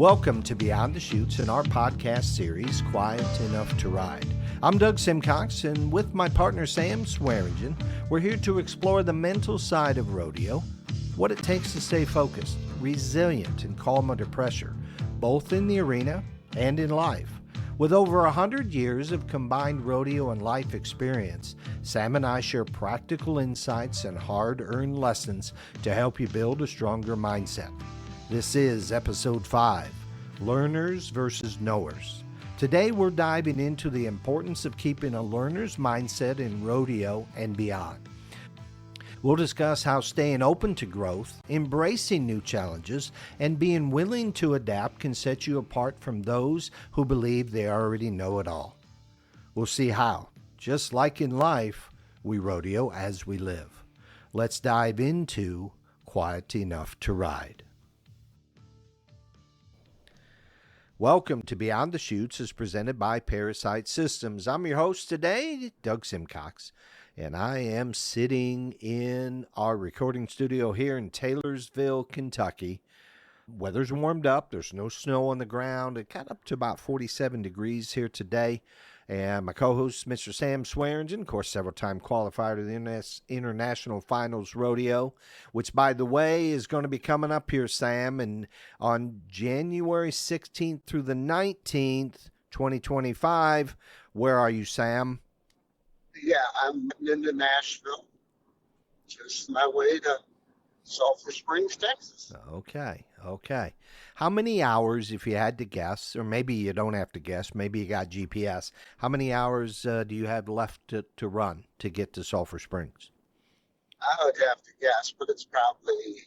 Welcome to Beyond the Chutes in our podcast series, Quiet Enough to Ride. I'm Doug Simcox, and with my partner Sam Swearingen, we're here to explore the mental side of rodeo, what it takes to stay focused, resilient, and calm under pressure, both in the arena and in life. With over 100 years of combined rodeo and life experience, Sam and I share practical insights and hard-earned lessons to help you build a stronger mindset. This is Episode 5, Learners versus Knowers. Today we're diving into the importance of keeping a learner's mindset in rodeo and beyond. We'll discuss how staying open to growth, embracing new challenges, and being willing to adapt can set you apart from those who believe they already know it all. We'll see how, just like in life, we rodeo as we live. Let's dive into Quiet Enough to Ride. Welcome to Beyond the Chutes is presented by Parasite Systems. I'm your host today, Doug Simcox, and I am sitting in our recording studio here in Taylorsville, Kentucky. Weather's warmed up. There's no snow on the ground. It got up to about 47 degrees here today. And my co-host, Mr. Sam Swearingen, of course, several-time qualifier to the International Finals Rodeo, which, by the way, is going to be coming up here, Sam, and on January 16th through the 19th, 2025. Where are you, Sam? Yeah, I'm into Nashville, just my way to Sulphur Springs, Texas. Okay. How many hours, if you had to guess, or maybe you don't have to guess, maybe you got GPS, how many hours do you have left to run to get to Sulphur Springs? I would have to guess, but it's probably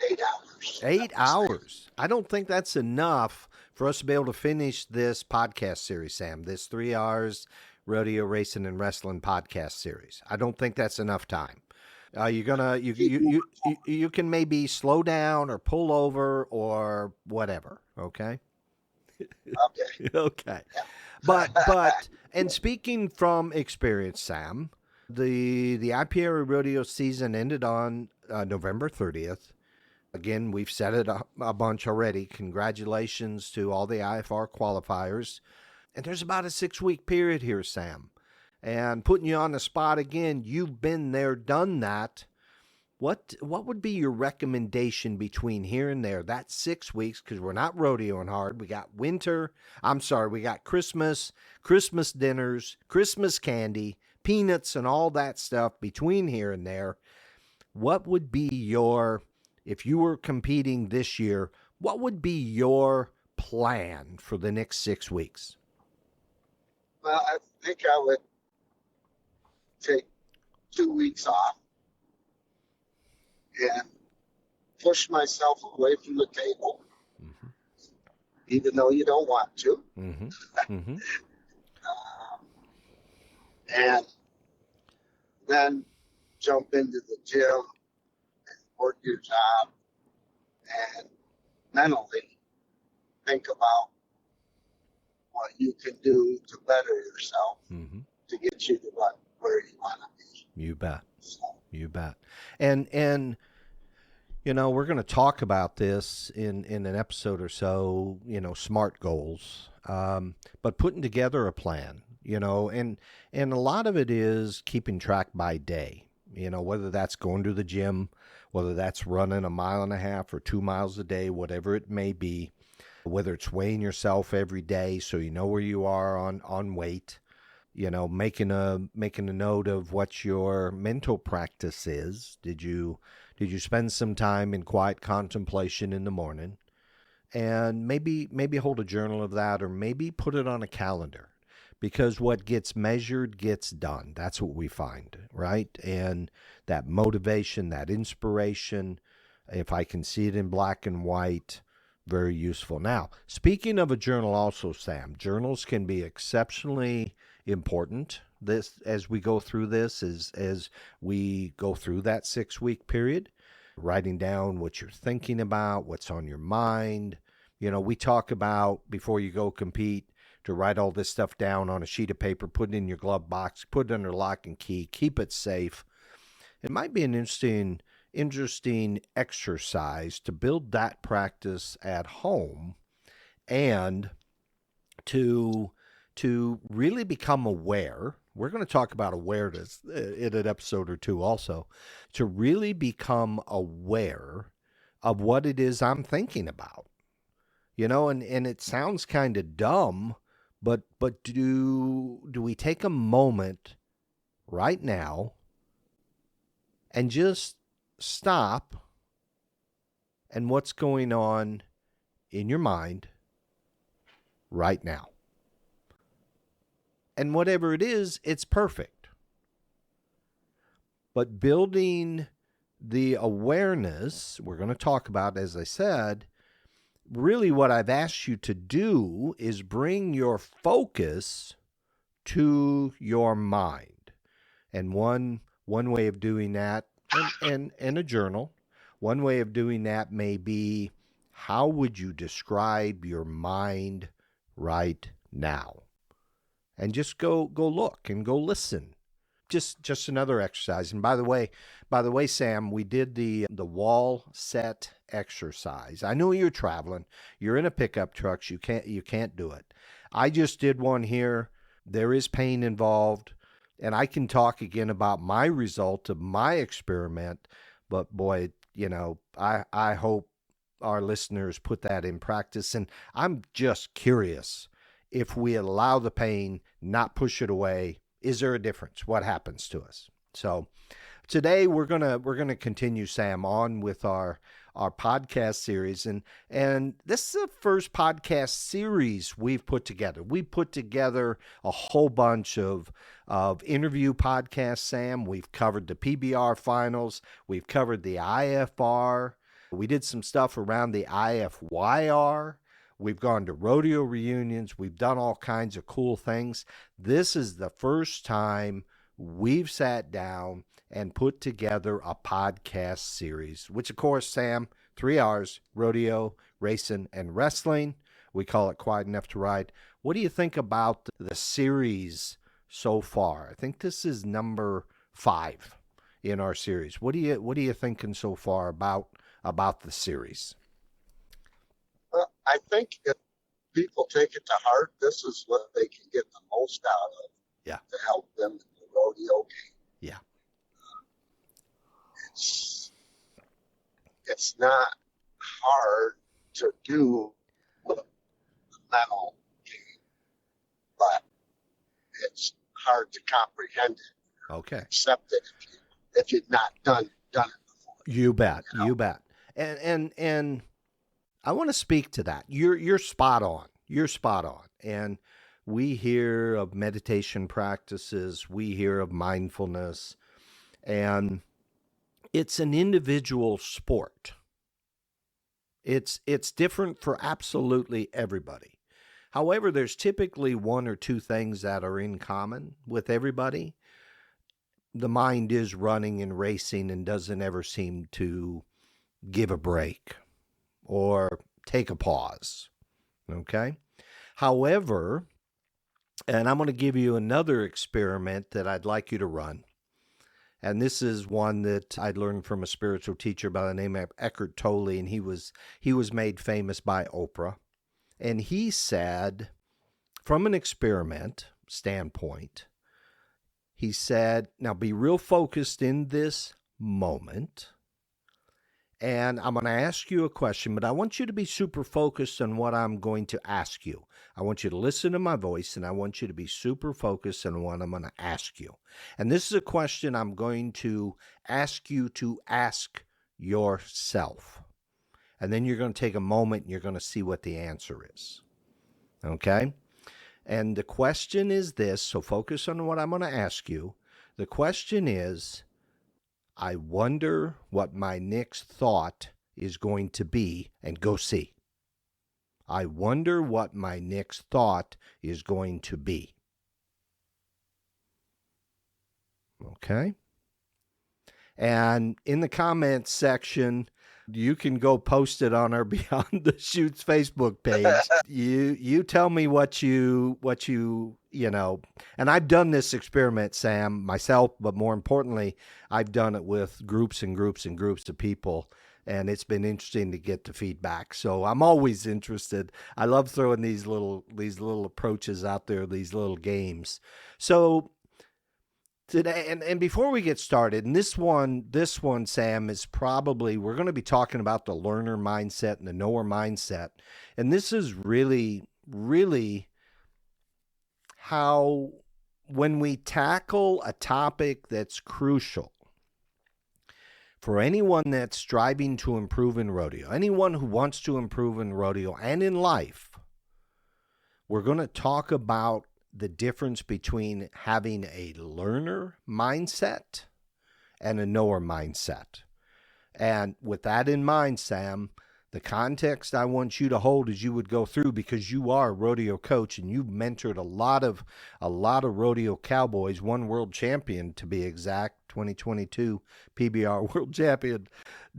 8 hours. 8 hours. I don't think that's enough for us to be able to finish this podcast series, Sam, this 3 hours rodeo racing and wrestling podcast series. I don't think that's enough time. You can maybe slow down or pull over or whatever. Okay. Okay. But and speaking from experience, Sam, the IFYR rodeo season ended on November 30th. Again, we've said it a bunch already. Congratulations to all the IFYR qualifiers. And there's about a 6-week period here, Sam. And putting you on the spot again, you've been there, done that. What would be your recommendation between here and there? That's 6 weeks, because we're not rodeoing hard. We got we got Christmas dinners, Christmas candy, peanuts, and all that stuff between here and there. What would be if you were competing this year, what would be your plan for the next 6 weeks? Well, I think I would take 2 weeks off and push myself away from the table, even though you don't want to. And then jump into the gym and work your job and mentally think about what you can do to better yourself to get you to where you want to be. You bet. You bet. And we're going to talk about this in an episode or so, SMART goals, but putting together a plan, and a lot of it is keeping track by day, whether that's going to the gym, whether that's running 1.5 miles or 2 miles a day, whatever it may be, whether it's weighing yourself every day so you know where you are on weight, making a note of what your mental practice is. Did you spend some time in quiet contemplation in the morning? And maybe hold a journal of that, or maybe put it on a calendar, because what gets measured gets done. That's what we find, right? And that motivation, that inspiration, if I can see it in black and white, very useful. Now, speaking of a journal also, Sam, journals can be exceptionally important as we go through this, as we go through that 6-week period, writing down what you're thinking about, what's on your mind. We talk about, before you go compete, to write all this stuff down on a sheet of paper, put it in your glove box, put it under lock and key, keep it safe. It might be an interesting interesting exercise to build that practice at home and to really become aware. We're going to talk about awareness in an episode or two also, to really become aware of what it is I'm thinking about. And it sounds kind of dumb, but do we take a moment right now and just stop and what's going on in your mind right now? And whatever it is, it's perfect. But building the awareness, we're going to talk about, as I said, really what I've asked you to do is bring your focus to your mind. And one way of doing that, and a journal, one way of doing that may be, how would you describe your mind right now? And just go look and go listen. Just another exercise. And by the way, Sam, we did the wall set exercise. I know you're traveling. You're in a pickup truck. You can't do it. I just did one here. There is pain involved, and I can talk again about my result of my experiment. But boy, I hope our listeners put that in practice. And I'm just curious, if we allow the pain, not push it away, is there a difference? What happens to us? So today we're gonna continue, Sam, on with our podcast series, and this is the first podcast series we've put together. We put together a whole bunch of interview podcasts, Sam. We've covered the PBR finals. We've covered the IFR. We did some stuff around the IFYR. We've gone to rodeo reunions. We've done all kinds of cool things. This is the first time we've sat down and put together a podcast series, which, of course, Sam, 3 R's, rodeo, racing, and wrestling. We call it Quiet Enough to Ride. What do you think about the series so far? I think this is number 5 in our series. What are you thinking so far about the series? Well, I think if people take it to heart, this is what they can get the most out of. Yeah. To help them in the rodeo game. Yeah. It's not hard to do the mental game, but it's hard to comprehend it. Okay. Accept it if you've not done it before. You bet. You bet. And I want to speak to that. You're spot on. You're spot on. And we hear of meditation practices. We hear of mindfulness. And it's an individual sport. It's different for absolutely everybody. However, there's typically one or two things that are in common with everybody. The mind is running and racing and doesn't ever seem to give a break or take a pause. Okay? However, and I'm going to give you another experiment that I'd like you to run. And this is one that I learned from a spiritual teacher by the name of Eckhart Tolle, and he was made famous by Oprah. And he said, from an experiment standpoint, he said, now be real focused in this moment. And I'm going to ask you a question, but I want you to be super focused on what I'm going to ask you. I want you to listen to my voice, and I want you to be super focused on what I'm going to ask you. And this is a question I'm going to ask you to ask yourself. And then you're going to take a moment and you're going to see what the answer is. Okay? And the question is this, so focus on what I'm going to ask you. The question is, I wonder what my next thought is going to be, and go see. I wonder what my next thought is going to be. Okay? And in the comments section, You can go post it on our Beyond the Chutes Facebook page. You tell me what you know. And I've done this experiment, Sam, myself, but more importantly, I've done it with groups and groups and groups of people, and it's been interesting to get the feedback. So I'm always interested. I love throwing these little approaches out there, these little games. So today, and before we get started, and this one, Sam, is probably, we're going to be talking about the learner mindset and the knower mindset. And this is really, really how, when we tackle a topic that's crucial for anyone that's striving to improve in rodeo, anyone who wants to improve in rodeo and in life, we're going to talk about the difference between having a learner mindset and a knower mindset. And with that in mind, Sam, the context I want you to hold as you would go through, because you are a rodeo coach and you've mentored a lot of rodeo cowboys, one world champion to be exact, 2022 PBR world champion,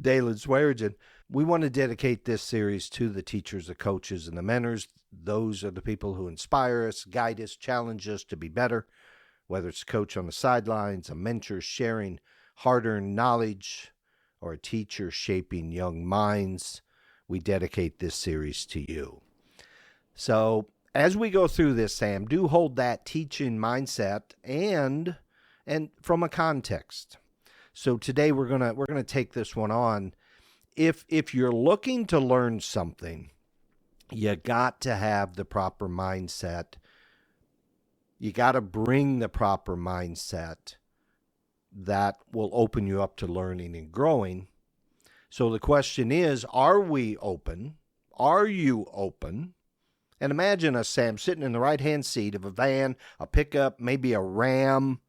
Dalen Swearingen. We want to dedicate this series to the teachers, the coaches, and the mentors. Those are the people who inspire us, guide us, challenge us to be better, whether it's a coach on the sidelines, a mentor sharing hard-earned knowledge, or a teacher shaping young minds. We dedicate this series to you. So as we go through this, Sam, do hold that teaching mindset and from a context. So today we're gonna take this one on. If you're looking to learn something, you got to have the proper mindset. You got to bring the proper mindset that will open you up to learning and growing. So the question is, are we open? Are you open? And imagine us, Sam, sitting in the right-hand seat of a van, a pickup, maybe a Ram,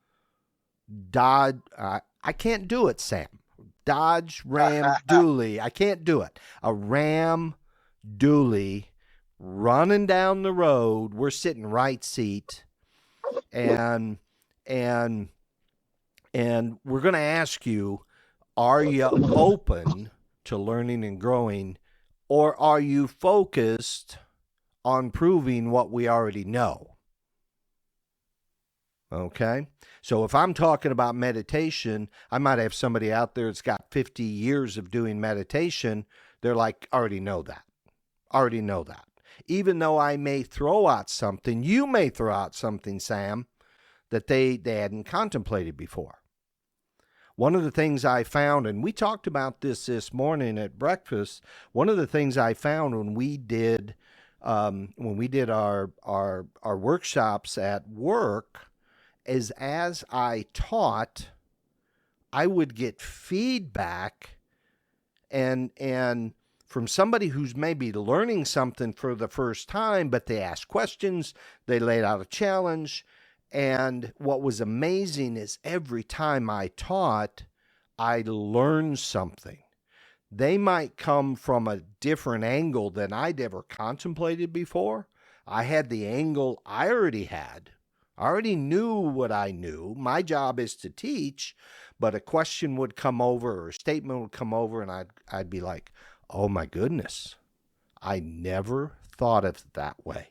Dodge. I can't do it, Sam. Dodge Ram Dually. I can't do it. A Ram Dually running down the road. We're sitting right seat, and we're going to ask you, are you open to learning and growing, or are you focused on proving what we already know? Okay? So if I'm talking about meditation, I might have somebody out there that's got 50 years of doing meditation. They're like, already know that. Already know that. Even though I may throw out something, you may throw out something, Sam, that they hadn't contemplated before. One of the things I found, and we talked about this morning at breakfast, one of the things I found when we did our workshops at work is, as I taught, I would get feedback and from somebody who's maybe learning something for the first time, but they asked questions, they laid out a challenge. And what was amazing is every time I taught, I learned something. They might come from a different angle than I'd ever contemplated before. I had the angle I already had. I already knew what I knew. My job is to teach, but a question would come over or a statement would come over, and I'd be like, oh my goodness, I never thought of it that way.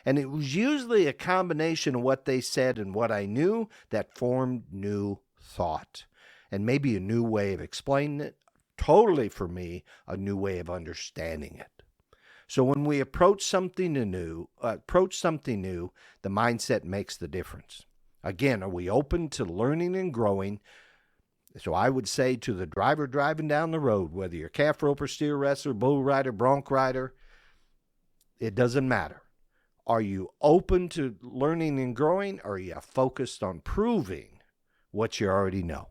And it was usually a combination of what they said and what I knew that formed new thought, and maybe a new way of explaining it. Totally, for me, a new way of understanding it. So when we approach something new, the mindset makes the difference. Again, are we open to learning and growing? So I would say to the driver driving down the road, whether you're calf roper, steer wrestler, bull rider, bronc rider, it doesn't matter. Are you open to learning and growing, or are you focused on proving what you already know?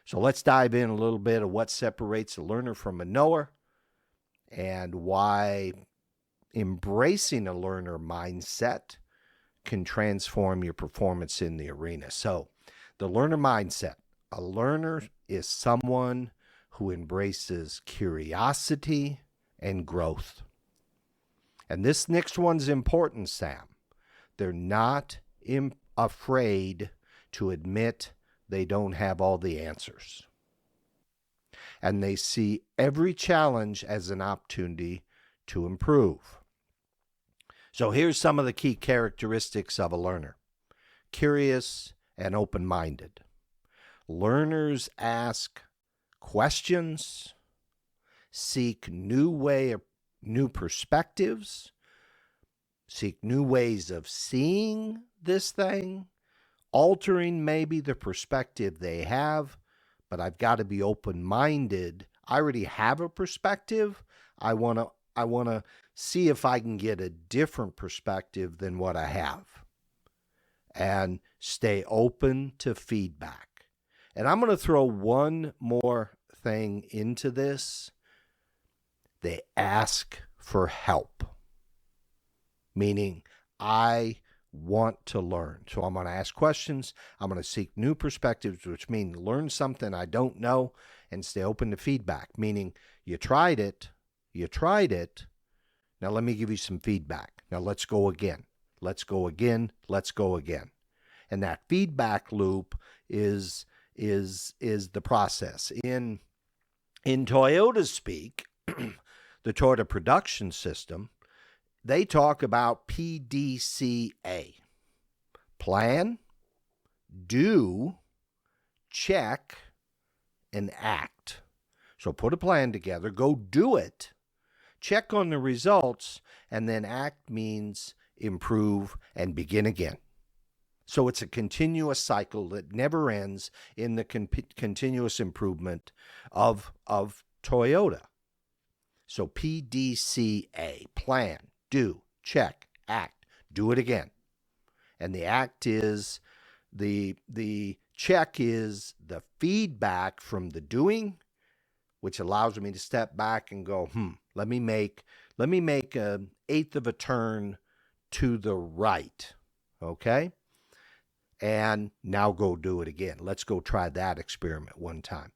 So let's dive in a little bit of what separates a learner from a knower, and why embracing a learner mindset can transform your performance in the arena. So the learner mindset. A learner is someone who embraces curiosity and growth. And this next one's important, Sam. They're not afraid to admit they don't have all the answers. and they see every challenge as an opportunity to improve. So here's some of the key characteristics of a learner: curious and open-minded. Learners ask questions, seek new perspectives, seek new ways of seeing this thing, altering maybe the perspective they have, but I've got to be open-minded. I already have a perspective. I want to see if I can get a different perspective than what I have, and stay open to feedback. And I'm going to throw one more thing into this. They ask for help, meaning I want to learn. So I'm going to ask questions. I'm going to seek new perspectives, which means learn something I don't know, and stay open to feedback, meaning you tried it. Now let me give you some feedback. Now let's go again. Let's go again. And that feedback loop is the process. In Toyota speak, the Toyota production system, they talk about PDCA: plan, do, check, and act. So put a plan together, go do it, check on the results, and then act means improve and begin again. So it's a continuous cycle that never ends in the continuous improvement of Toyota. So PDCA: plan, do, check, act, do it again. And the act is the check is the feedback from the doing, which allows me to step back and go, let me make an eighth of a turn to the right. Okay? And now go do it again. Let's go try that experiment one time.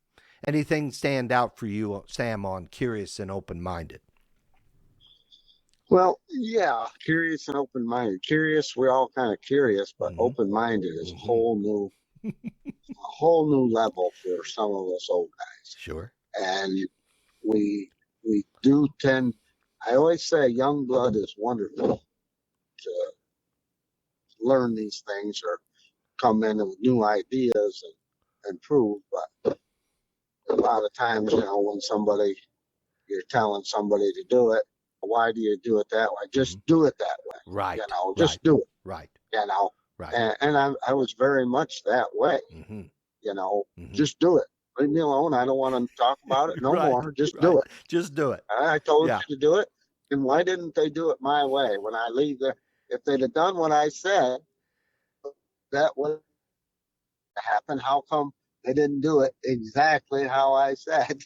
Anything stand out for you, Sam, on curious and open-minded? Well, yeah, curious and open-minded. Curious, we're all kind of curious, but open-minded is a whole new level for some of us old guys. Sure. And we do tend. I always say, young blood is wonderful to learn these things or come in with new ideas and improve. But a lot of times, when you're telling somebody to do it, why do you do it that way? Just do it that way. Right. Just do it. Right. Right. And I was very much that way. Just do it. Leave me alone. I don't want to talk about it no more. Just do it. Just do it. I told you to do it. And why didn't they do it my way when I leave there? If they'd have done what I said, that would happen. How come they didn't do it exactly how I said?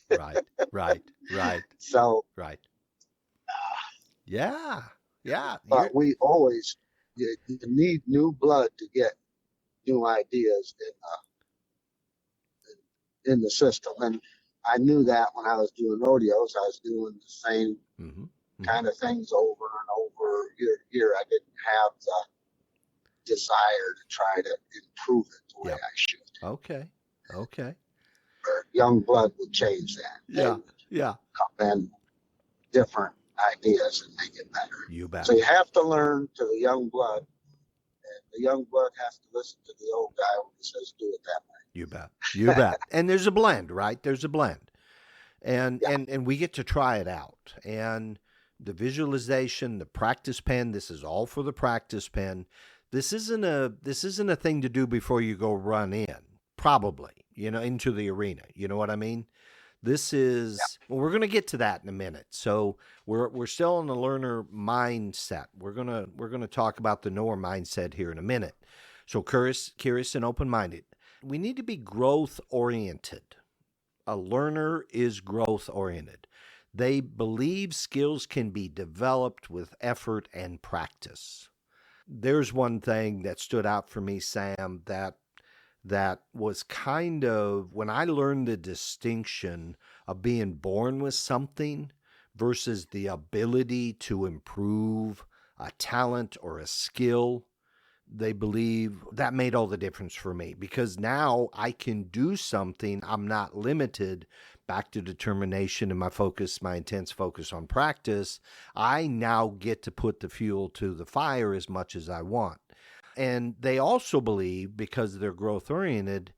Right. So. Right. Yeah. But we always, you need new blood to get new ideas in the system. And I knew that when I was doing rodeos, I was doing the same kind of things over and over year. I didn't have the desire to try to improve it the way I should. Okay. Or young blood would change that. Yeah. Come in different ideas and make it better. You bet. So you have to learn to the young blood, and the young blood has to listen to the old guy when he says do it that way. You bet. And there's a blend, right? There's a blend. And we get to try it out. And the visualization, the practice pen, this is all for the practice pen. This isn't a thing to do before you go run in, probably, into the arena. You know what I mean? This is, well, we're going to get to that in a minute. So we're still in the learner mindset. We're going to talk about the knower mindset here in a minute. So curious and open-minded. We need to be growth-oriented. A learner is growth-oriented. They believe skills can be developed with effort and practice. There's one thing that stood out for me, Sam, that was kind of when I learned the distinction of being born with something versus the ability to improve a talent or a skill. They believe that made all the difference for me, because now I can do something. I'm not limited back to determination and my intense focus on practice, I now get to put the fuel to the fire as much as I want. And they also believe, because they're growth oriented,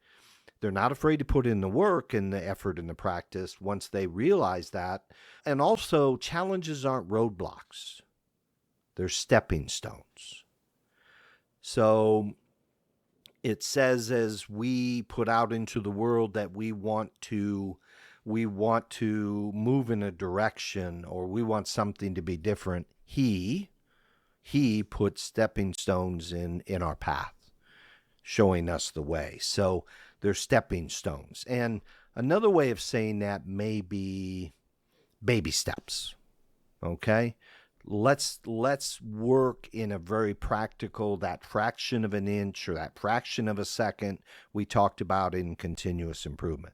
they're not afraid to put in the work and the effort and the practice once they realize that. And also, challenges aren't roadblocks. They're stepping stones. So it says, as we put out into the world that we want to move in a direction, or we want something to be different, he puts stepping stones in our path, showing us the way. So they're stepping stones. And another way of saying that may be baby steps. Okay? Let's work in a very practical, that fraction of an inch or that fraction of a second we talked about in continuous improvement.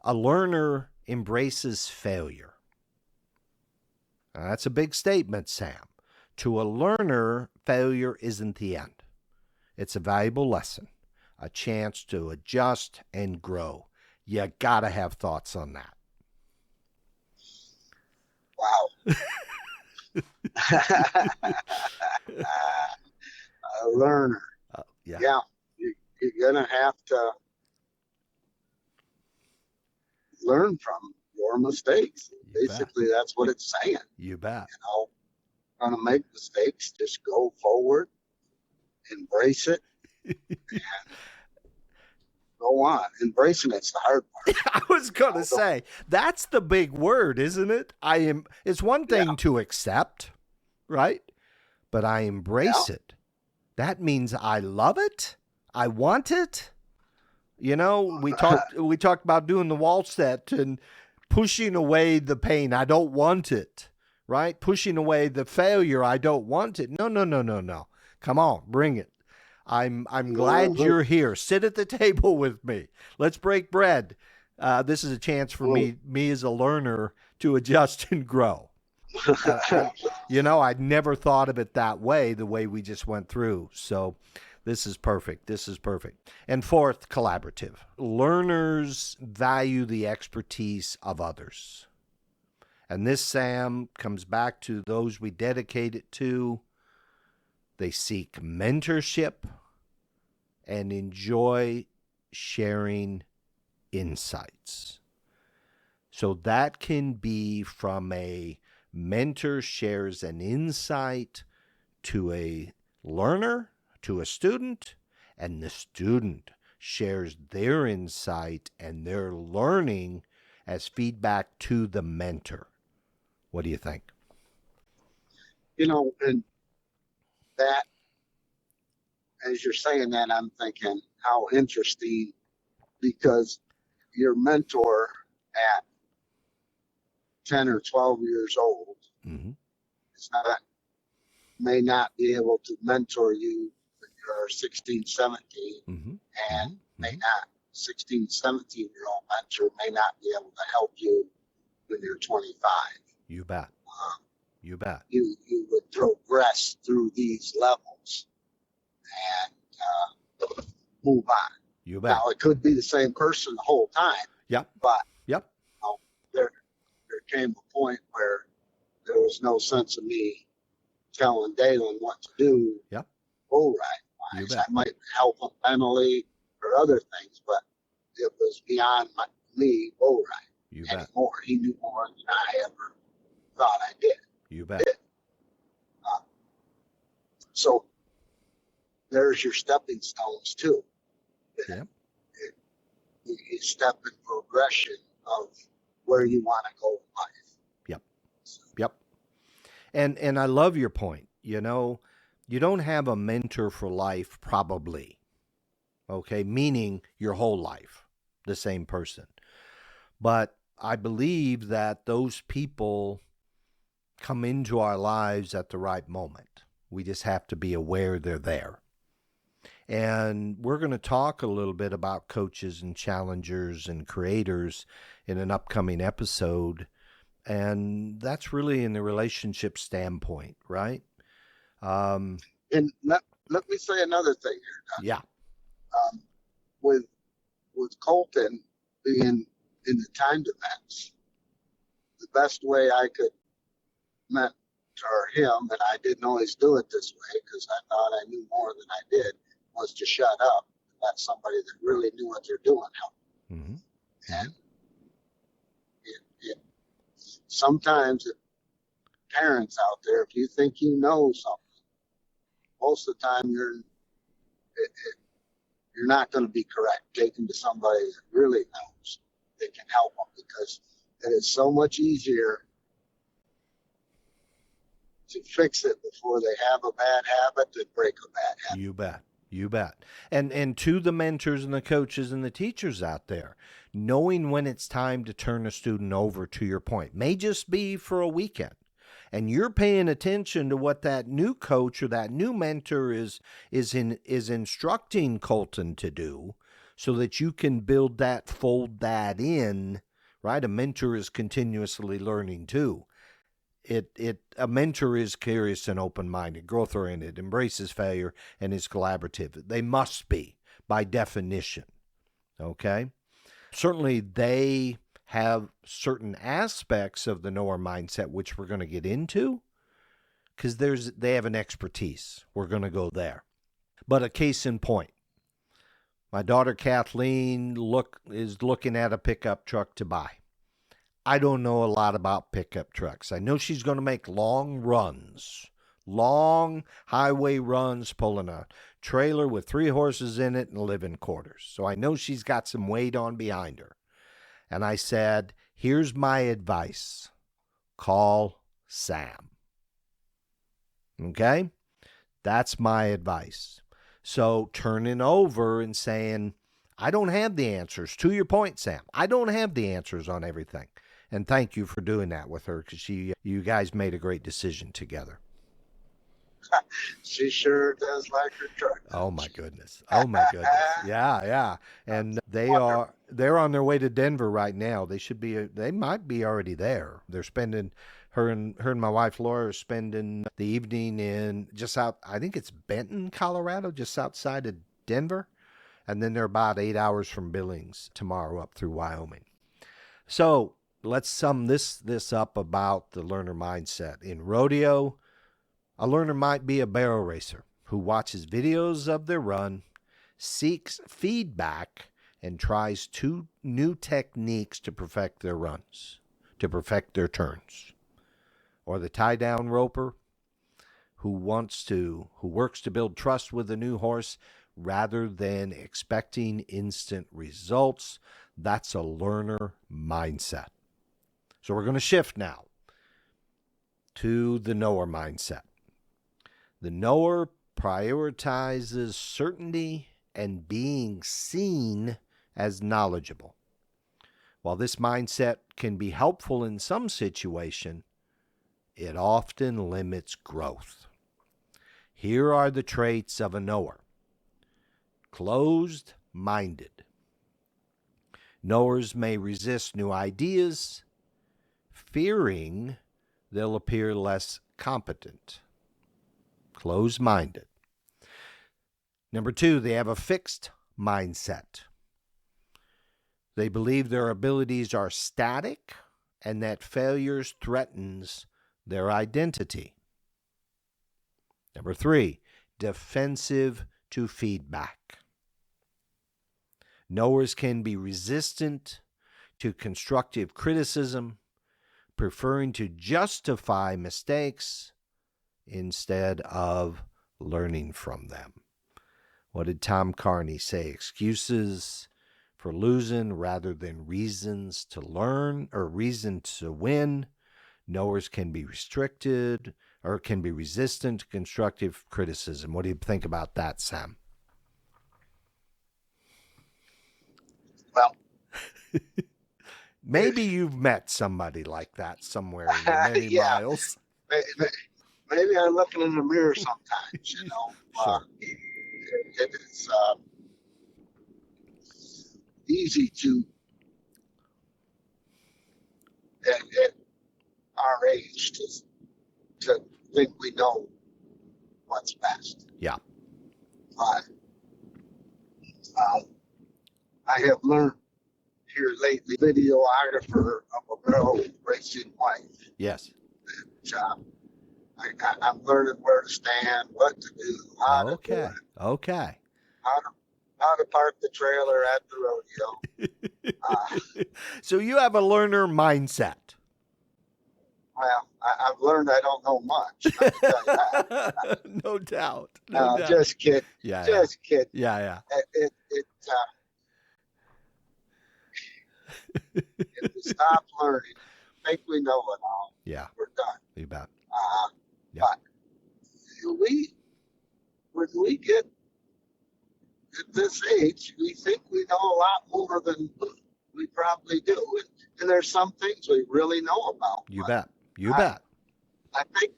A learner embraces failure. Now, that's a big statement, Sam. To a learner, failure isn't the end. It's a valuable lesson, a chance to adjust and grow. You gotta have thoughts on that. Wow. A learner. Yeah. You're going to have to learn from your mistakes. Basically, that's what it's saying. You bet. Going to make mistakes, just go forward, embrace it, and go on. Embracing it's the hard part. I was going to say, that's the big word, isn't it? It's one thing to accept, right? But I embrace it. That means I love it. I want it. We talked about doing the wall set and pushing away the pain. I don't want it, right? Pushing away the failure. I don't want it. No. Come on, bring it. I'm glad you're here. Sit at the table with me. Let's break bread. This is a chance for me as a learner to adjust and grow. I'd never thought of it that way, the way we just went through. So this is perfect. And fourth, collaborative. Learners value the expertise of others. And this, Sam, comes back to those we dedicate it to. They seek mentorship and enjoy sharing insights. So that can be from a mentor shares an insight to a learner, to a student, and the student shares their insight and their learning as feedback to the mentor. What do you think? And that, as you're saying that, I'm thinking how interesting, because your mentor at 10 or 12 years old may not be able to mentor you when you're 16, 17, and may not. 16, 17-year-old mentor may not be able to help you when you're 25. You bet. You bet. You would progress through these levels and move on. You bet. Now, it could be the same person the whole time. Yep. But yep. There came a point where there was no sense of me telling Dalen what to do. Yep. Right. I might help him mentally or other things, but it was beyond me. You anymore. Bet. He knew more than I ever thought I did. You bet. So there's your stepping stones too. Yep. You step in progression of where you want to go in life. Yep. Yep. And I love your point. You don't have a mentor for life, probably. Okay. Meaning your whole life, the same person. But I believe that those people come into our lives at the right moment. We just have to be aware they're there. And we're going to talk a little bit about coaches and challengers and creators in an upcoming episode. And that's really in the relationship standpoint, right? And let me say another thing here, Doug. Yeah. With Colton being in the timed events, the best way I could mentor him, and I didn't always do it this way because I thought I knew more than I did, was to shut up and let somebody that really knew what they're doing help. Mm-hmm. And sometimes parents out there, if you think you know something, most of the time you're not going to be correct. Take them to somebody that really knows. They can help them, because it is so much easier to fix it before they have a bad habit than break a bad habit. You bet. You bet. And to the mentors and the coaches and the teachers out there, knowing when it's time to turn a student over, to your point, may just be for a weekend. And you're paying attention to what that new coach or that new mentor is instructing Colton to do, so that you can build that, fold that in, right? A mentor is continuously learning too. A mentor is curious and open-minded, growth-oriented, embraces failure, and is collaborative. They must be, by definition, okay? Certainly, they have certain aspects of the knower mindset, which we're going to get into, because they have an expertise. We're going to go there. But a case in point, my daughter Kathleen is looking at a pickup truck to buy. I don't know a lot about pickup trucks. I know she's going to make long runs, long highway runs, pulling a trailer with 3 horses in it and living quarters. So I know she's got some weight on behind her. And I said, here's my advice. Call Sam. Okay? That's my advice. So turning over and saying, I don't have the answers. To your point, Sam, I don't have the answers on everything. And thank you for doing that with her, because you guys made a great decision together. She sure does like her truck. Oh my goodness. Oh my goodness. Yeah. And they're on their way to Denver right now. They might be already there. They're spending, her and my wife Laura are spending the evening in I think it's Benton, Colorado, just outside of Denver. And then they're about 8 hours from Billings tomorrow up through Wyoming. So let's sum this up about the learner mindset. In rodeo, a learner might be a barrel racer who watches videos of their run, seeks feedback, and tries 2 new techniques to perfect their runs, to perfect their turns. Or the tie-down roper who works to build trust with a new horse rather than expecting instant results. That's a learner mindset. So we're going to shift now to the knower mindset. The knower prioritizes certainty and being seen as knowledgeable. While this mindset can be helpful in some situation, it often limits growth. Here are the traits of a knower. Closed-minded. Knowers may resist new ideas, fearing they'll appear less competent. Closed-minded. Number 2, they have a fixed mindset. They believe their abilities are static and that failures threatens their identity. Number 3, defensive to feedback. Knowers can be resistant to constructive criticism, preferring to justify mistakes instead of learning from them. What did Tom CARNEY say? Excuses for losing rather than reasons to learn or reason to win. Knowers can be resistant to constructive criticism. What do you think about that, Sam? Well, maybe you've met somebody like that somewhere in the many miles. Maybe I'm looking in the mirror sometimes, Sure. It is easy to, at our age, to think we know what's best. Yeah. But I have learned here lately, videographer of a barrel racing wife Yes. job. I'm learning where to stand, what to do, how to do Okay. it, Okay. how to park the trailer at the rodeo. So you have a learner mindset. Well, I've learned I don't know much. I can tell you that. No doubt. No No, doubt. just kidding. Yeah. Just kidding. Yeah. If we stop learning, think we know it all, Yeah. we're done. You bet. Yeah. But when we get at this age, we think we know a lot more than we probably do. And there's some things we really know about. You bet. You bet. I think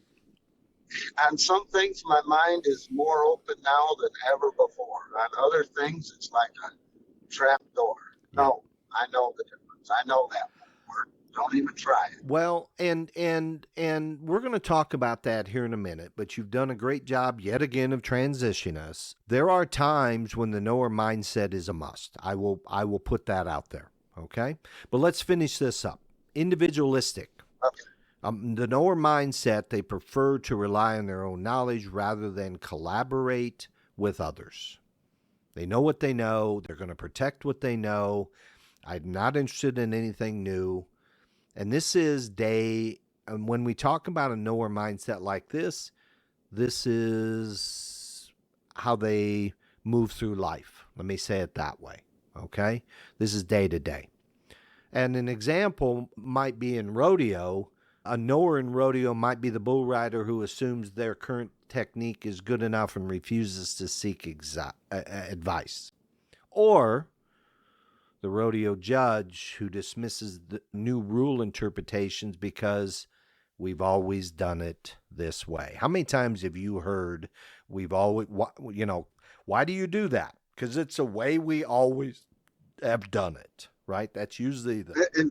on some things, my mind is more open now than ever before. On other things, it's like a trap door. No, I know the difference. I know that word. Don't even try it. Well, and we're going to talk about that here in a minute, but you've done a great job yet again of transitioning us. There are times when the knower mindset is a must. I will put that out there, okay? But let's finish this up. Individualistic. Okay. The knower mindset, they prefer to rely on their own knowledge rather than collaborate with others. They know what they know. They're going to protect what they know. I'm not interested in anything new. And this is and when we talk about a knower mindset like this is how they move through life. Let me say it that way, okay? This is day to day. And an example might be in rodeo. A knower in rodeo might be the bull rider who assumes their current technique is good enough and refuses to seek advice. Or the rodeo judge who dismisses the new rule interpretations because we've always done it this way. How many times have you heard why do you do that? Because it's a way we always have done it, right? That's usually the...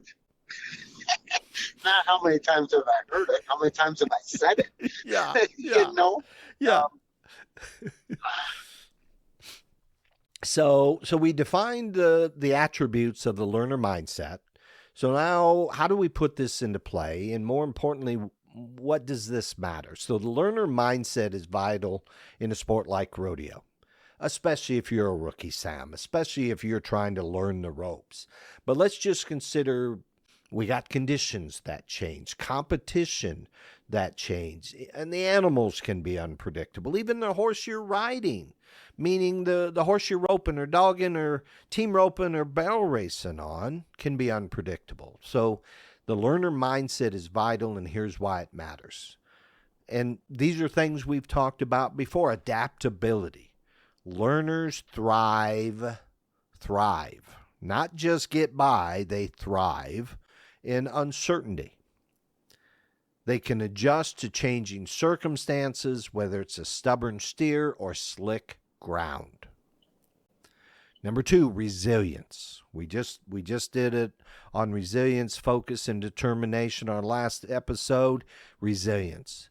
Not how many times have I heard it, how many times have I said it? Yeah. You know? Yeah. So we defined the attributes of the learner mindset. So now, how do we put this into play? And more importantly, what does this matter? So the learner mindset is vital in a sport like rodeo, especially if you're a rookie, Sam, especially if you're trying to learn the ropes. But let's just consider we got conditions that change, competition that change, and the animals can be unpredictable. Even the horse you're riding, meaning the horse you're roping or dogging or team roping or barrel racing on, can be unpredictable. So the learner mindset is vital, and here's why it matters. And these are things we've talked about before. Adaptability. Learners thrive, not just get by, they thrive in uncertainty. They can adjust to changing circumstances, whether it's a stubborn steer or slick ground. Number 2, resilience. We just did it on resilience, focus, and determination on our last episode. Resilience.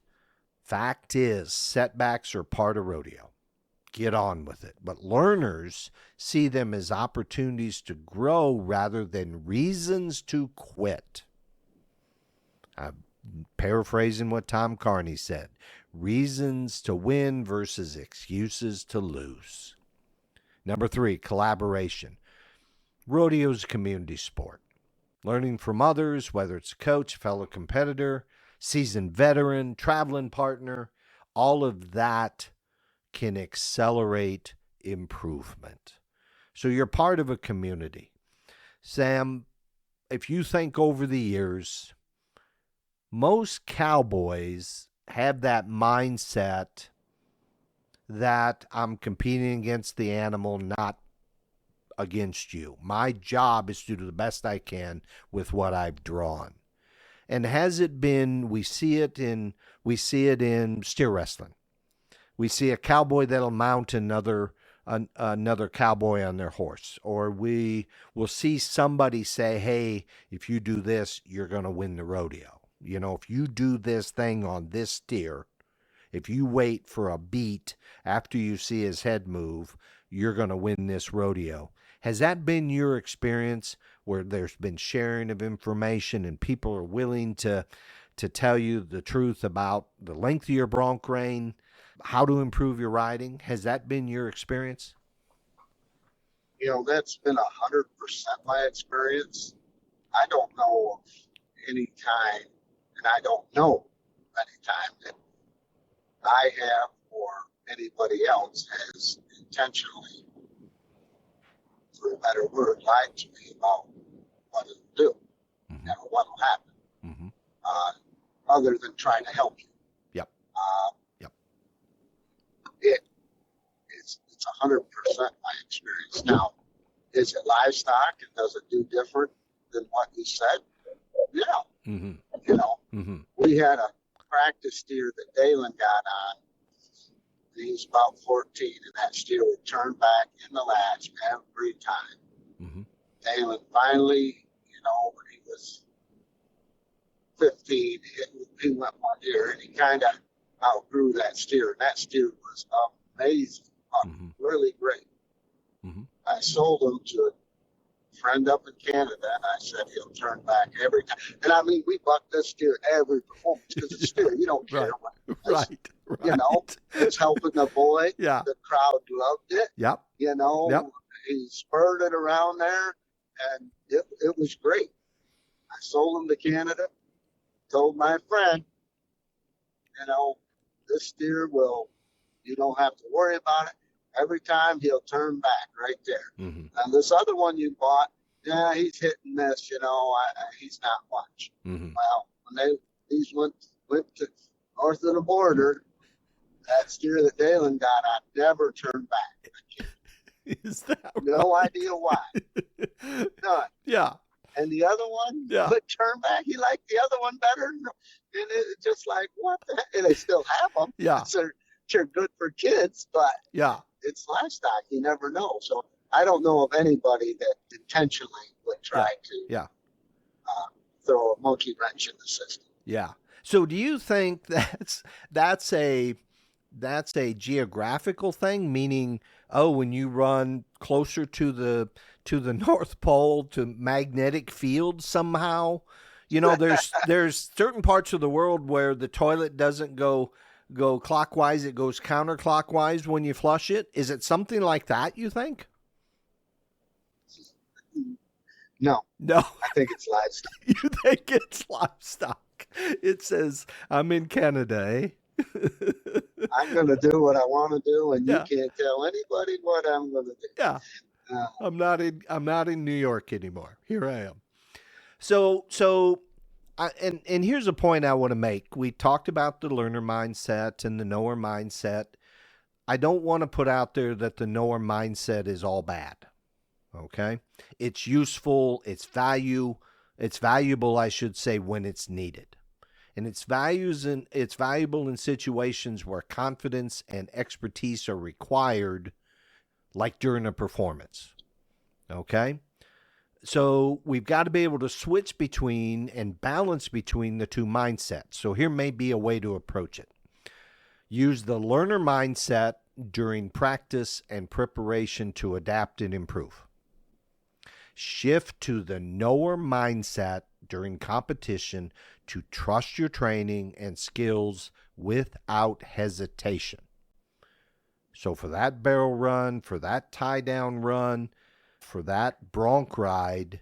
Fact is, setbacks are part of rodeo. Get on with it. But learners see them as opportunities to grow rather than reasons to quit. I'm paraphrasing what Tom CARNEY said. Reasons to win versus excuses to lose. Number 3, collaboration. Rodeo's a community sport. Learning from others, whether it's a coach, fellow competitor, seasoned veteran, traveling partner, all of that can accelerate improvement. So you're part of a community. Sam, if you think over the years, most cowboys have that mindset that I'm competing against the animal, not against you. My job is to do the best I can with what I've drawn. And has it been, we see it in steer wrestling. We see a cowboy that'll mount another cowboy on their horse. Or we will see somebody say, hey, if you do this, you're going to win the rodeo. You know, if you do this thing on this steer, if you wait for a beat after you see his head move, you're going to win this rodeo. Has that been your experience where there's been sharing of information and people are willing to tell you the truth about the length of your bronc rein, how to improve your riding? Has that been your experience? That's been 100% my experience. I don't know of any time, and I don't know any time that I have or anybody else has intentionally, for a better word, lied to me about what it'll do and what will happen, other than trying to help you. Yep. Yep. It's 100% my experience. Now, is it livestock and does it do different than what you said? Yeah. We had a practice steer that Dalen got on. He was about 14, and that steer would turn back in the latch every time. Dalen finally, when he was 15, he went one year, and he kind of outgrew that steer, and that steer was amazing, really great. I sold him to a friend up in Canada, and I said he'll turn back every time. And I mean, we bucked this steer every performance because it's steer. You don't care what it does. Right. It's helping the boy. Yeah. The crowd loved it. Yep. He spurred it around there, and it was great. I sold him to Canada, told my friend, this steer you don't have to worry about it. Every time he'll turn back right there. And this other one you bought, he's hit and miss, he's not much. Well, when these went to north of the border, that steer that Dalen got, I never turned back. Is that right? No idea why. None. Yeah. And the other one would turn back. He liked the other one better. And it's just like, what the heck? And they still have them. Yeah. They're good for kids, but it's livestock. You never know. So I don't know of anybody that intentionally would try to throw a monkey wrench in the system. Yeah. So do you think that's a geographical thing? Meaning, when you run closer to the North Pole, to magnetic fields somehow, there's certain parts of the world where the toilet doesn't go clockwise, it goes counterclockwise when you flush it. Is it something like that, you think? No. I think it's livestock. You think it's livestock? It says, I'm in Canada, eh? I'm going to do what I want to do, and you can't tell anybody what I'm going to do. Yeah. I'm not in New York anymore. Here I am. So and here's a point I want to make. We talked about the learner mindset and the knower mindset. I don't want to put out there that the knower mindset is all bad. Okay? It's useful, it's valuable, I should say, when it's needed. And it's valuable in situations where confidence and expertise are required, like during a performance. Okay? So we've got to be able to switch between and balance between the two mindsets. So here may be a way to approach it. Use the learner mindset during practice and preparation to adapt and improve. Shift to the knower mindset during competition to trust your training and skills without hesitation. So for that barrel run, for that tie down run, for that bronc ride,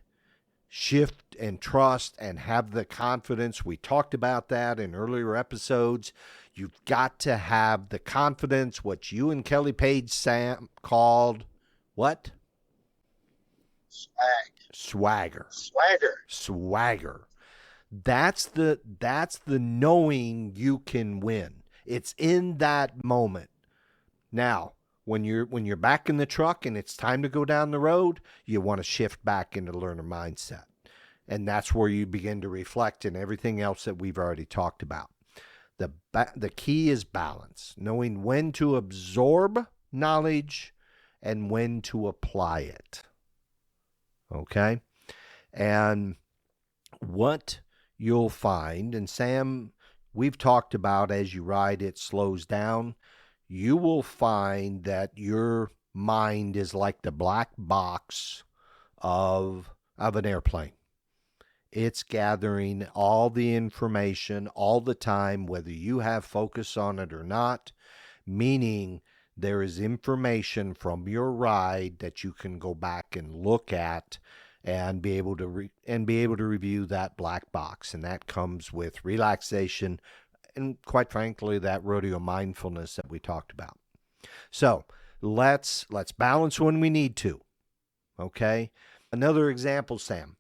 shift and trust and have the confidence. We talked about that in earlier episodes. You've got to have the confidence, what you and Kelly Page Sam called what? Swagger. That's the knowing you can win. It's in that moment. Now, when you're back in the truck and it's time to go down the road, you want to shift back into learner mindset. And that's where you begin to reflect and everything else that we've already talked about. The key is balance, knowing when to absorb knowledge and when to apply it. Okay? And what you'll find, and Sam, we've talked about as you ride, it slows down. You will find that your mind is like the black box of an airplane. It's gathering all the information all the time, whether you have focus on it or not, meaning there is information from your ride that you can go back and look at and be able to review that black box. And that comes with relaxation and, quite frankly, that rodeo mindfulness that we talked about. So let's balance when we need to. Okay? Another example, Sam.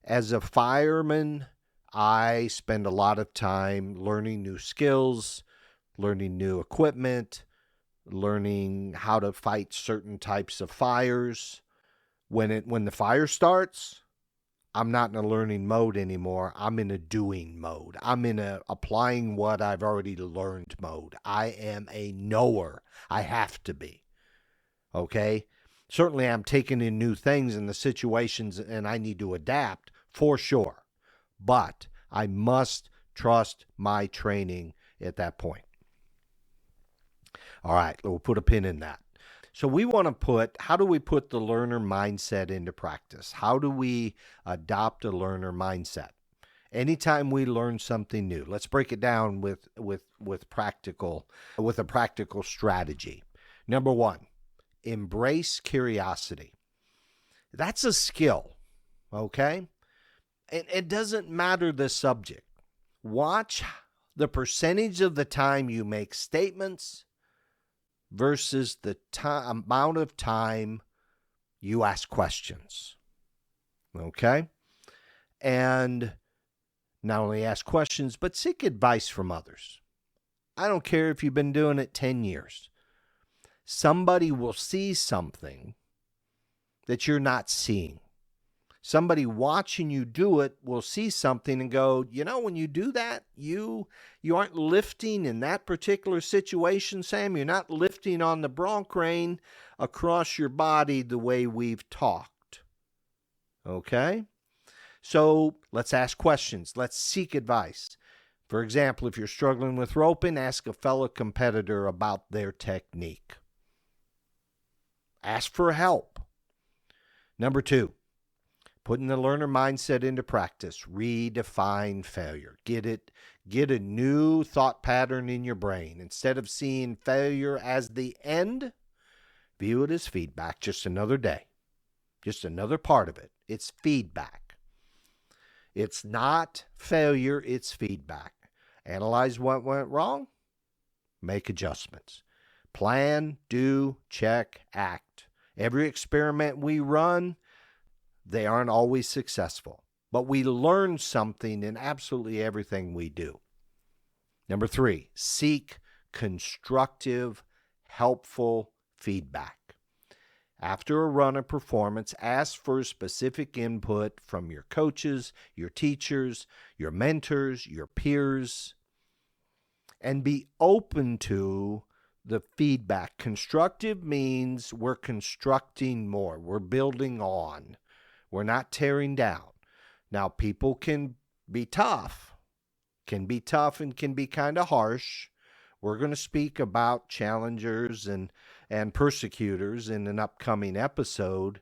As a fireman, I spend a lot of time learning new skills, learning new equipment, learning how to fight certain types of fires. When the fire starts, I'm not in a learning mode anymore. I'm in a doing mode. I'm in a applying what I've already learned mode. I am a knower. I have to be. Okay? Certainly I'm taking in new things in the situations and I need to adapt for sure. But I must trust my training at that point. All right, we'll put a pin in that. So how do we put the learner mindset into practice? How do we adopt a learner mindset? Anytime we learn something new, let's break it down with a practical strategy. Number one, embrace curiosity. That's a skill, okay? It doesn't matter the subject. Watch the percentage of the time you make statements versus the amount of time you ask questions. Okay? And not only ask questions, but seek advice from others. I don't care if you've been doing it 10 years. Somebody will see something that you're not seeing. Somebody watching you do it will see something and go, when you do that, you aren't lifting in that particular situation, Sam. You're not lifting on the bronc rein across your body the way we've talked. Okay? So let's ask questions. Let's seek advice. For example, if you're struggling with roping, ask a fellow competitor about their technique. Ask for help. Number two, putting the learner mindset into practice. Redefine failure. Get a new thought pattern in your brain. Instead of seeing failure as the end, view it as feedback. Just another day. Just another part of it. It's feedback. It's not failure, it's feedback. Analyze what went wrong. Make adjustments. Plan, do, check, act. Every experiment we run, they aren't always successful, but we learn something in absolutely everything we do. Number three, seek constructive, helpful feedback. After a run or performance, ask for specific input from your coaches, your teachers, your mentors, your peers, and be open to the feedback. Constructive means we're constructing more. We're building on. We're not tearing down. Now, people can be tough and can be kind of harsh. We're going to speak about challengers and persecutors in an upcoming episode.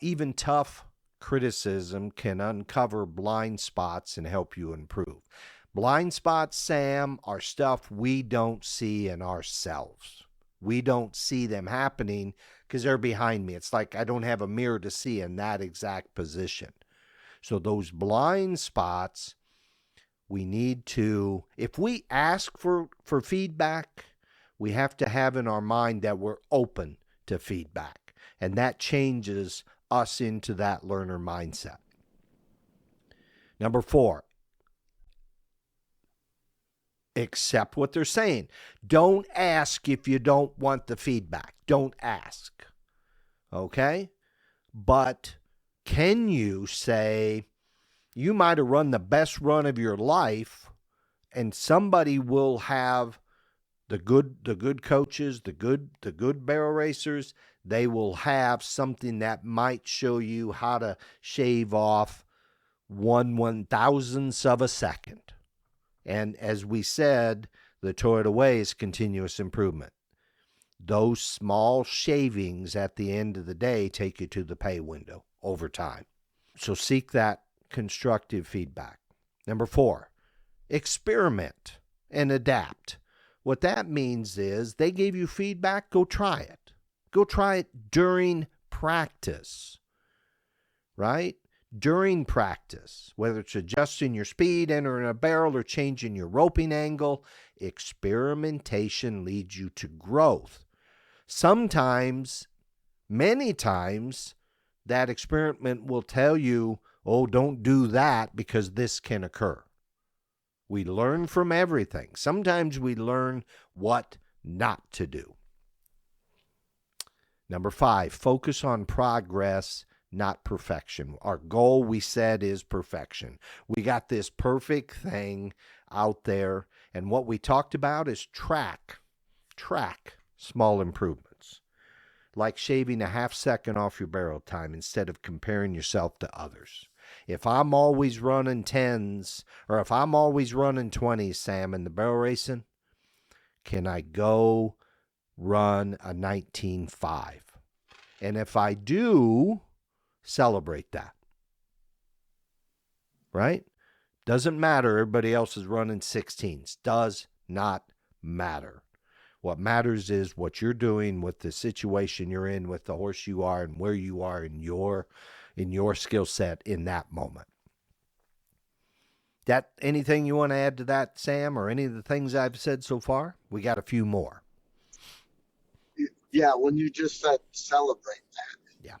Even tough criticism can uncover blind spots and help you improve. Blind spots, Sam, are stuff we don't see in ourselves. We don't see them happening because they're behind me. It's like I don't have a mirror to see in that exact position. So those blind spots, we need to, if we ask for feedback, we have to have in our mind that we're open to feedback. And that changes us into that learner mindset. Number four, accept what they're saying. Don't ask if you don't want the feedback. Don't ask. Okay? But can you say, you might have run the best run of your life, and somebody will have the good coaches, the good barrel racers, they will have something that might show you how to shave off 1/1000th of a second. And as we said, the Toyota way is continuous improvement. those small shavings at the end of the day take you to the pay window over time. So seek that constructive feedback. Number 4, experiment and adapt. What that means is they gave you feedback, go try it. Go try it during practice, right? During practice, whether it's adjusting your speed, entering a barrel, or changing your roping angle, experimentation leads you to growth. Sometimes, many times, that experiment will tell you, oh, don't do that because this can occur. We learn from everything. Sometimes we learn what not to do. Number 5, focus on progress, not perfection. Our goal, we said, is perfection. We got this perfect thing out there, and what we talked about is track small improvements, like shaving a half second off your barrel time instead of comparing yourself to others. If I'm always running 10s, or if I'm always running 20s, Sam, in the barrel racing, can I go run a 19.5? And if I do, celebrate that. Right? Doesn't matter. Everybody else is running 16s. Does not matter. What matters is what you're doing with the situation you're in, with the horse you are, and where you are in your skill set in that moment. That anything you want to add to that, Sam, or any of the things I've said so far? We got a few more. Yeah, when you just said celebrate that. Yeah.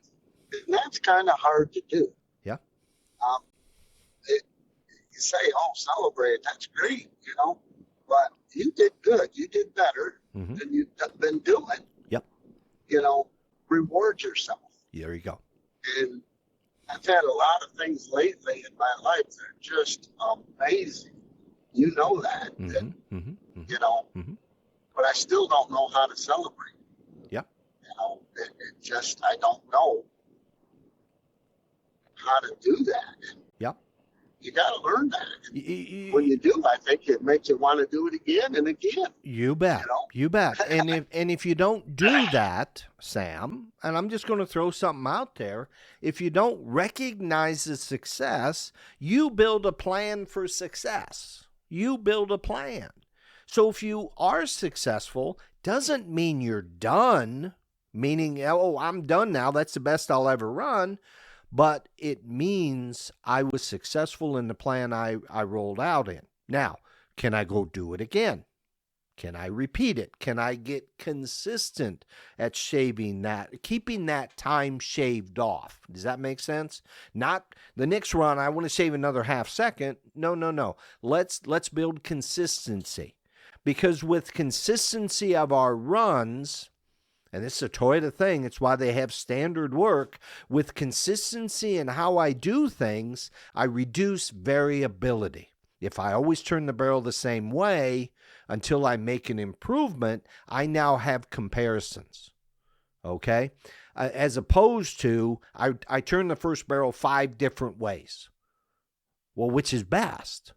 And that's kind of hard to do. Yeah. You say, oh, celebrate, that's great, but you did good. You did better than you've been doing. Yep. Reward yourself. There you go. And I've had a lot of things lately in my life that are just amazing. You know that. But I still don't know how to celebrate. Yep. It just, I don't know how to do that. Yep. You got to learn that. When you do, I think it makes you want to do it again and again. You bet. You bet. And if you don't do that, Sam, and I'm just going to throw something out there, if you don't recognize the success, you build a plan for success. You build a plan. So if you are successful, doesn't mean you're done, meaning, oh, I'm done now. That's the best I'll ever run. But it means I was successful in the plan I rolled out in. Now, can I go do it again? Can I repeat it? Can I get consistent at shaving that, keeping that time shaved off? Does that make sense? Not the next run, I want to shave another half second. No. Let's build consistency. Because with consistency of our runs, and this is a Toyota thing, it's why they have standard work. With consistency in how I do things, I reduce variability. If I always turn the barrel the same way until I make an improvement, I now have comparisons. Okay? As opposed to, I turn the first barrel 5 different ways. Well, which is best?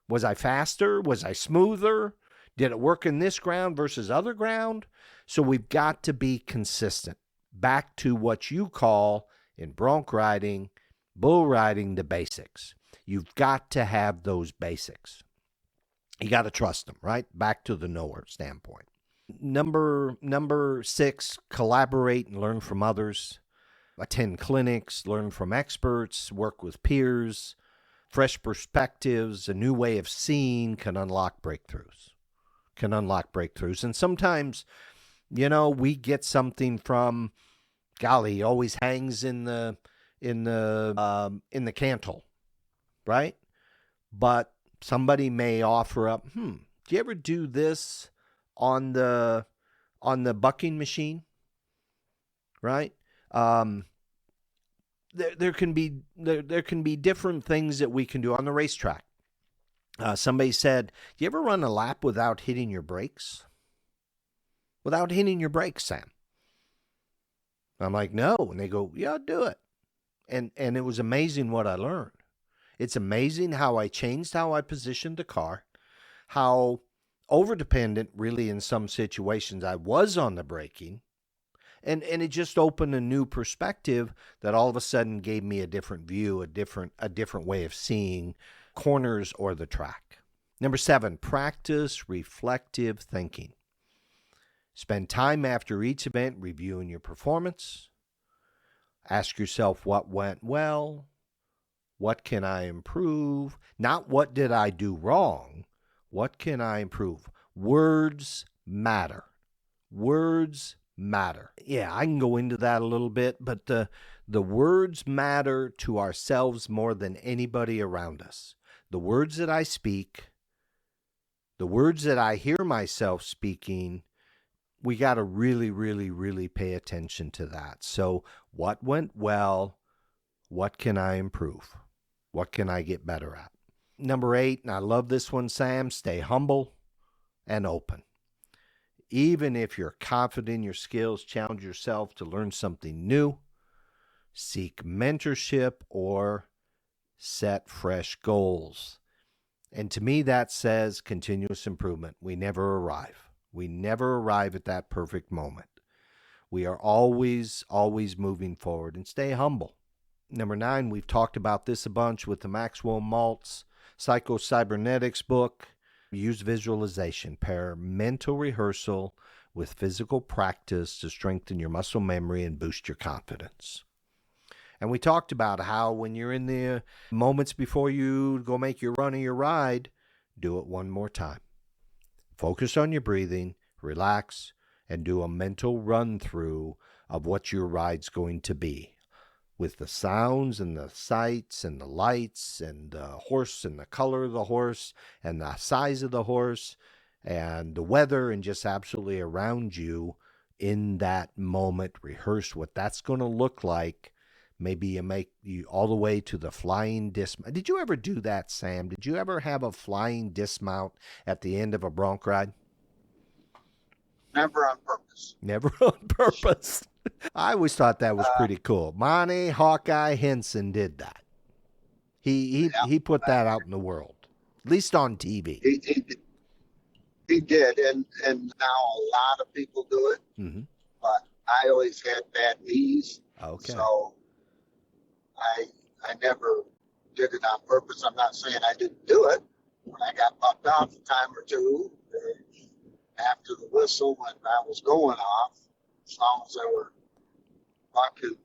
Was I faster? Was I smoother? Did it work in this ground versus other ground? So we've got to be consistent. Back to what you call, in bronc riding, bull riding, the basics. You've got to have those basics. You got to trust them, right? Back to the knower standpoint. Number 6, collaborate and learn from others. Attend clinics, learn from experts, work with peers. Fresh perspectives, a new way of seeing can unlock breakthroughs. And sometimes, we get something from, golly, he always hangs in the cantle, right? But somebody may offer up, do you ever do this on the bucking machine? Right? There can be different things that we can do on the racetrack. Somebody said, "Do you ever run a lap without hitting your brakes?" Without hitting your brakes, Sam. I'm like, no. And they go, yeah, do it. And it was amazing what I learned. It's amazing how I changed how I positioned the car, how over-dependent, really, in some situations. I was on the braking, and it just opened a new perspective that all of a sudden gave me a different view, a different way of seeing corners or the track. Number 7, practice reflective thinking. Spend time after each event reviewing your performance. Ask yourself what went well, what can I improve? Not what did I do wrong, what can I improve? Words matter. Words matter. Yeah, I can go into that a little bit, but the words matter to ourselves more than anybody around us. The words that I speak, the words that I hear myself speaking, we got to really, really, really pay attention to that. So what went well? What can I improve? What can I get better at? Number 8, and I love this one, Sam, stay humble and open. Even if you're confident in your skills, challenge yourself to learn something new, seek mentorship, or set fresh goals. And to me, that says continuous improvement. We never arrive. We never arrive at that perfect moment. We are always, always moving forward, and stay humble. Number 9, we've talked about this a bunch with the Maxwell Maltz Psycho-Cybernetics book. Use visualization. Pair mental rehearsal with physical practice to strengthen your muscle memory and boost your confidence. And we talked about how when you're in the moments before you go make your run or your ride, do it one more time. Focus on your breathing, relax, and do a mental run-through of what your ride's going to be, with the sounds and the sights and the lights and the horse and the color of the horse and the size of the horse and the weather and just absolutely around you in that moment. Rehearse what that's going to look like. Maybe you make you all the way to the flying dismount. Did you ever do that, Sam? Did you ever have a flying dismount at the end of a bronc ride? Never on purpose. Never on purpose. I always thought that was pretty cool. Monty Hawkeye Henson did that. He put that out in the world, at least on TV. He did, and now a lot of people do it. Mm-hmm. But I always had bad knees. Okay. So I never did it on purpose. I'm not saying I didn't do it. When I got bumped off a time or two, after the whistle when I was going off, as long as I were walking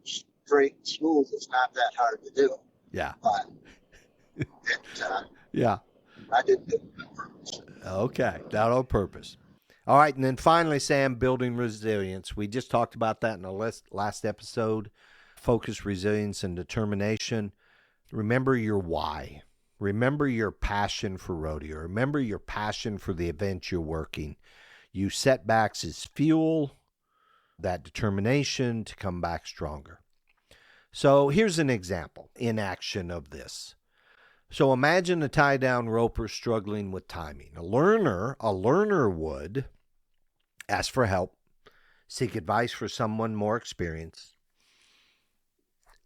straight and smooth, it's not that hard to do. Yeah. But yeah. I didn't do it on purpose. Okay, not on purpose. All right, and then finally, Sam, building resilience. We just talked about that in the last episode. Focus, resilience, and determination. Remember your why. Remember your passion for rodeo. Remember your passion for the event you're working. Use setbacks as fuel, that determination to come back stronger. So here's an example in action of this. So imagine a tie-down roper struggling with timing. A learner would ask for help, seek advice for someone more experienced.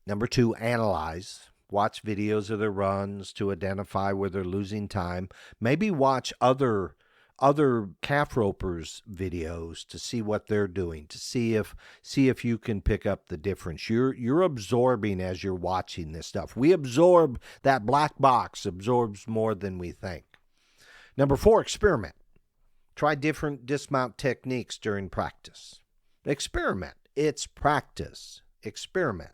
Number 2, analyze. Watch videos of their runs to identify where they're losing time. Maybe watch other calf ropers videos to see what they're doing, to see if you can pick up the difference. You're absorbing as you're watching this stuff. We absorb, that black box absorbs more than we think. Number 4, experiment. Try different dismount techniques during practice. Experiment. It's practice. Experiment.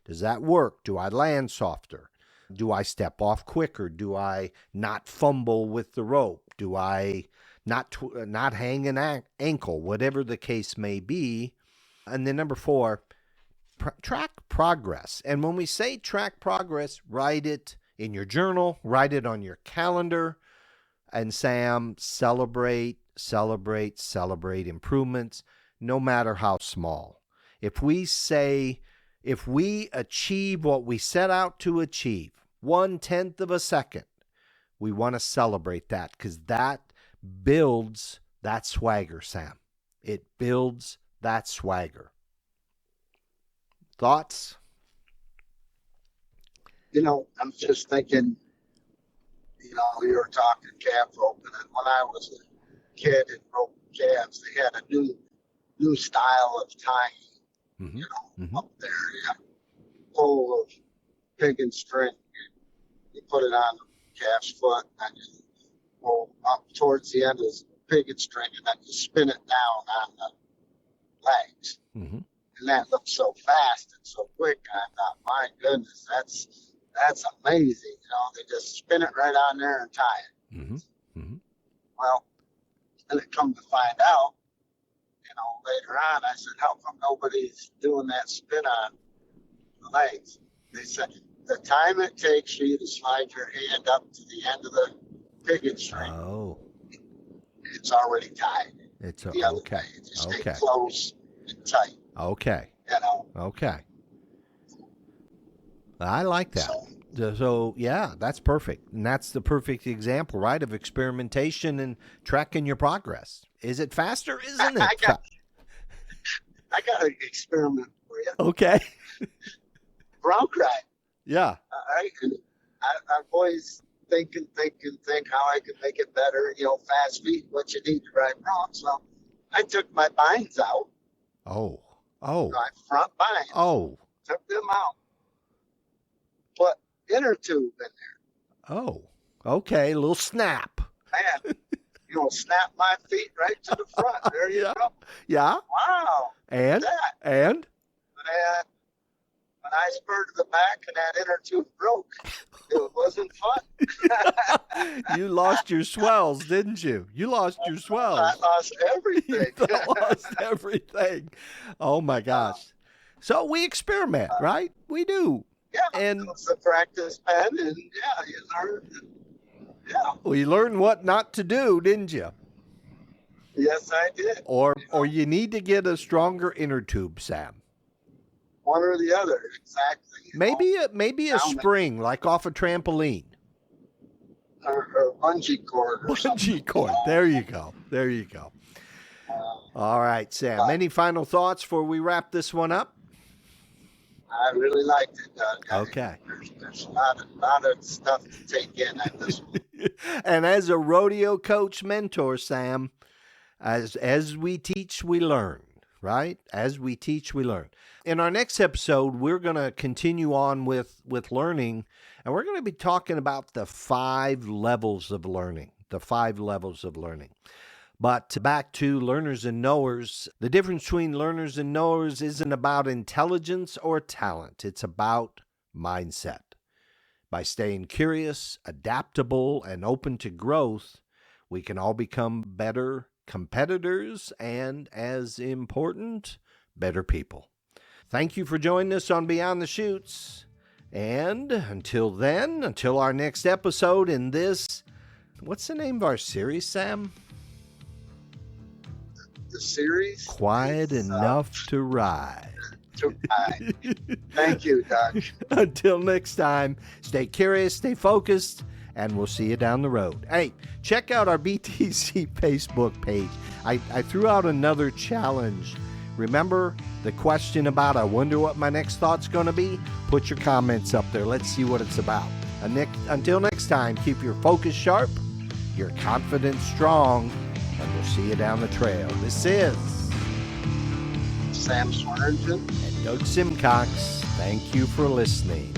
Does that work? Do I land softer? Do I step off quicker? Do I not fumble with the rope? Do I not hang an ankle? Whatever the case may be. And then number 4, track progress. And when we say track progress, write it in your journal, write it on your calendar. And Sam, celebrate improvements, no matter how small. If we achieve what we set out to achieve, 1/10 of a second, we want to celebrate that, because that builds that swagger, Sam. It builds that swagger. Thoughts? I'm just thinking, you were talking calf roping, and when I was a kid and roping calves, they had a new style of tying, up there. Yeah, pole of pig and string. You put it on the calf's foot, and you go up towards the end of the pig and string, and then you spin it down on the legs. And that looked so fast and so quick. I thought, my goodness, that's amazing. They just spin it right on there and tie it. Well, then it come to find out, later on, I said, how come nobody's doing that spin on the legs? They said, the time it takes for you to slide your hand up to the end of the picket string, it's already tied. It's the other way. You just stay close and tight. Okay. Okay. I like that. So, yeah, that's perfect. And that's the perfect example, right, of experimentation and tracking your progress. Is it faster? Isn't it? I got an experiment for you. Okay. Brown ride. Yeah. I've always think how I can make it better, fast feet, what you need to ride brown. So I took my binds out. Oh. My front binds. Oh. Took them out. Put inner tube in there. Oh. Okay. A little snap. Man, snap my feet right to the front. There you go. Yeah. Wow. And? But when I spurred to the back and that inner tube broke, it wasn't fun. You lost your swells, didn't you? You lost your swells. I lost everything. You lost everything. Oh, my gosh. So we experiment, right? We do. Yeah, and it's a practice pen, and you learn. Well, you learned what not to do, didn't you? Yes, I did. Or you need to get a stronger inner tube, Sam. One or the other, exactly. Maybe a spring, like off a trampoline. Or bungee cord. Bungee cord. There you go. All right, Sam. Any final thoughts before we wrap this one up? I really liked it, Doug. Okay. There's a lot of stuff to take in at this one. And as a rodeo coach mentor, Sam, as we teach, we learn, right? As we teach, we learn. In our next episode, we're going to continue on with learning, and we're going to be talking about the 5 levels of learning, But back to learners and knowers, the difference between learners and knowers isn't about intelligence or talent. It's about mindset. By staying curious, adaptable, and open to growth, we can all become better competitors and, as important, better people. Thank you for joining us on Beyond the Chutes. And until our next episode in this, what's the name of our series, Sam? The series? Quiet Enough to Ride. Thank you, Doug. Until next time, stay curious, stay focused, and we'll see you down the road. Hey, check out our BTC Facebook page. I threw out another challenge. Remember the question about, I wonder what my next thought's going to be? Put your comments up there. Let's see what it's about. Until next time, keep your focus sharp, your confidence strong, and we'll see you down the trail. This is Sam Swearingen and Doug Simcox. Thank you for listening.